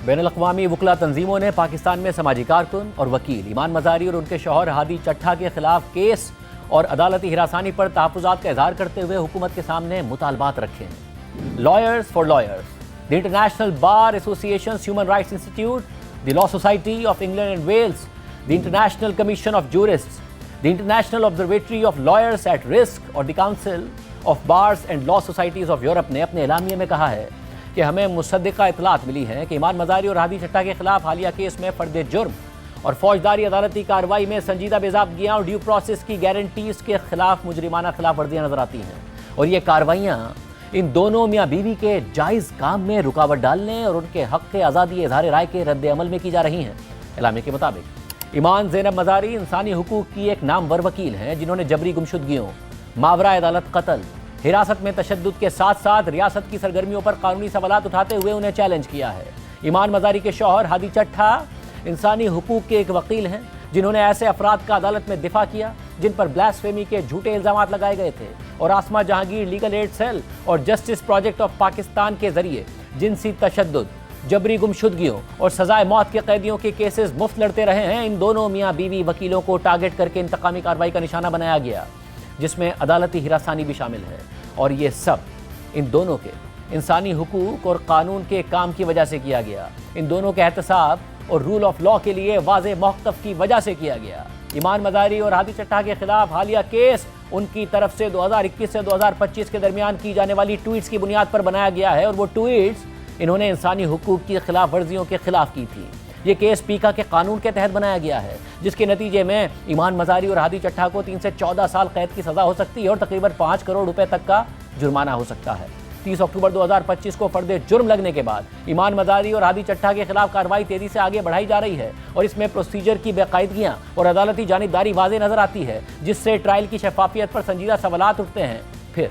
بین الاقوامی وکلا تنظیموں نے پاکستان میں سماجی کارکن اور وکیل ایمان مزاری اور ان کے شوہر ہادی چٹھا کے خلاف کیس اور عدالتی ہراسانی پر تحفظات کا اظہار کرتے ہوئے حکومت کے سامنے مطالبات رکھے ہیں۔ Lawyers for lawyers, the international bar associations human rights institute, the law society of England and Wales, the international commission of jurists, the international observatory of lawyers at risk اور the council of bars and law societies of Europe نے اپنے اعلامیے میں کہا ہے کہ ہمیں مصدقہ اطلاعات ملی ہیں کہ ایمان مزاری اور ہادی چٹھا کے خلاف حالیہ کیس میں فرد جرم اور فوجداری عدالتی کارروائی میں سنجیدہ بے ضابطگیاں اور ڈیو پروسیس کی گارنٹیز کے خلاف مجرمانہ خلاف ورزیاں نظر آتی ہیں، اور یہ کارروائیاں ان دونوں میاں بیوی کے جائز کام میں رکاوٹ ڈالنے اور ان کے حق آزادی اظہار رائے کے رد عمل میں کی جا رہی ہیں۔ اعلامیے کے مطابق ایمان زینب مزاری انسانی حقوق کی ایک نامور وکیل ہیں جنہوں نے جبری گمشدگیوں، ماورا عدالت قتل، حراست میں تشدد کے ساتھ ساتھ ریاست کی سرگرمیوں پر قانونی سوالات اٹھاتے ہوئے انہیں چیلنج کیا ہے۔ ایمان مزاری کے شوہر ہادی چٹھا انسانی حقوق کے ایک وکیل ہیں جنہوں نے ایسے افراد کا عدالت میں دفاع کیا جن پر بلاسفیمی کے جھوٹے الزامات لگائے گئے تھے، اور آسما جہانگیر لیگل ایڈ سیل اور جسٹس پروجیکٹ آف پاکستان کے ذریعے جنسی تشدد، جبری گمشدگیوں اور سزائے موت کے قیدیوں کے کیسز مفت لڑتے رہے ہیں۔ ان دونوں میاں بیوی وکیلوں کو ٹارگٹ کر کے انتقامی کارروائی کا نشانہ بنایا گیا، جس میں عدالتی ہراسانی بھی شامل ہے، اور یہ سب ان دونوں کے انسانی حقوق اور قانون کے کام کی وجہ سے کیا گیا، ان دونوں کے احتساب اور رول آف لاء کے لیے واضح موقف کی وجہ سے کیا گیا۔ ایمان مزاری اور ہادی چٹھا کے خلاف حالیہ کیس ان کی طرف سے 2021 سے 2025 کے درمیان کی جانے والی ٹویٹس کی بنیاد پر بنایا گیا ہے، اور وہ ٹویٹس انہوں نے انسانی حقوق کی خلاف ورزیوں کے خلاف کی تھی۔ یہ کیس پیکا کے قانون کے تحت بنایا گیا ہے، جس کے نتیجے میں ایمان مزاری اور ہادی چٹھا کو 3 سے 14 سال قید کی سزا ہو سکتی ہے اور تقریباً 5 کروڑ روپے تک کا جرمانہ ہو سکتا ہے۔ 30 اکتوبر 2025 کو فرد جرم لگنے کے بعد ایمان مزاری اور ہادی چٹھا کے خلاف کارروائی تیزی سے آگے بڑھائی جا رہی ہے، اور اس میں پروسیجر کی بے قاعدگیاں اور عدالتی جانبداری واضح نظر آتی ہے، جس سے ٹرائل کی شفافیت پر سنجیدہ سوالات اٹھتے ہیں۔ پھر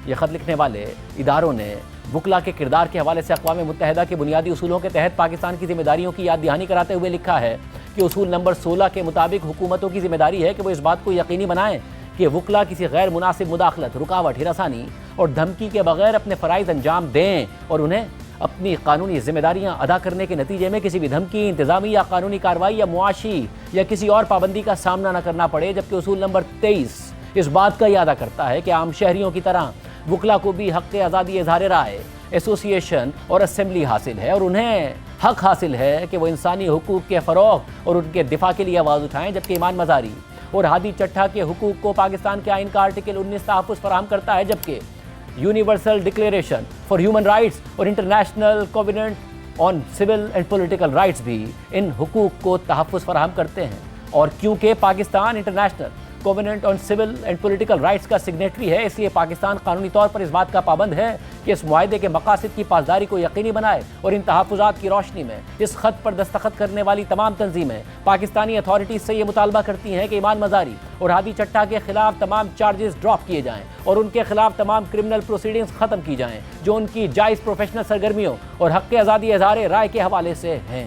یہ خط لکھنے والے اداروں نے وکلا کے کردار کے حوالے سے اقوام متحدہ کے بنیادی اصولوں کے تحت پاکستان کی ذمہ داریوں کی یاد دہانی کراتے ہوئے لکھا ہے کہ اصول نمبر 16 کے مطابق حکومتوں کی ذمہ داری ہے کہ وہ اس بات کو یقینی بنائیں کہ وکلا کسی غیر مناسب مداخلت، رکاوٹ، ہراسانی اور دھمکی کے بغیر اپنے فرائض انجام دیں، اور انہیں اپنی قانونی ذمہ داریاں ادا کرنے کے نتیجے میں کسی بھی دھمکی، انتظامی یا قانونی کارروائی یا معاشی یا کسی اور پابندی کا سامنا نہ کرنا پڑے، جبکہ اصول نمبر 23 اس بات کا اعادہ کرتا ہے کہ عام شہریوں کی طرح وکلا کو بھی حق آزادی اظہار رائے، ایسوسیشن اور اسمبلی حاصل ہے، اور انہیں حق حاصل ہے کہ وہ انسانی حقوق کے فروغ اور ان کے دفاع کے لیے آواز اٹھائیں، جبکہ ایمان مزاری اور ہادی چٹھا کے حقوق کو پاکستان کے آئین کا آرٹیکل 19 تحفظ فراہم کرتا ہے، جبکہ universal declaration for human rights اور international covenant on civil and political rights بھی ان حقوق کو تحفظ فراہم کرتے ہیں۔ اور کیونکہ Pakistan international covenant on civil and political rights کا سگنیٹری ہے، اس لیے پاکستان قانونی طور پر اس بات کا پابند ہے کہ اس معاہدے کے مقاصد کی پاسداری کو یقینی بنائے، اور ان تحفظات کی روشنی میں اس خط پر دستخط کرنے والی تمام تنظیمیں پاکستانی اتھارٹیز سے یہ مطالبہ کرتی ہیں کہ ایمان مزاری اور ہادی چٹھا کے خلاف تمام چارجز ڈراپ کیے جائیں، اور ان کے خلاف تمام کرمنل پروسیڈنگز ختم کی جائیں جو ان کی جائز پروفیشنل سرگرمیوں اور حق آزادی اظہار رائے کے حوالے سے ہیں۔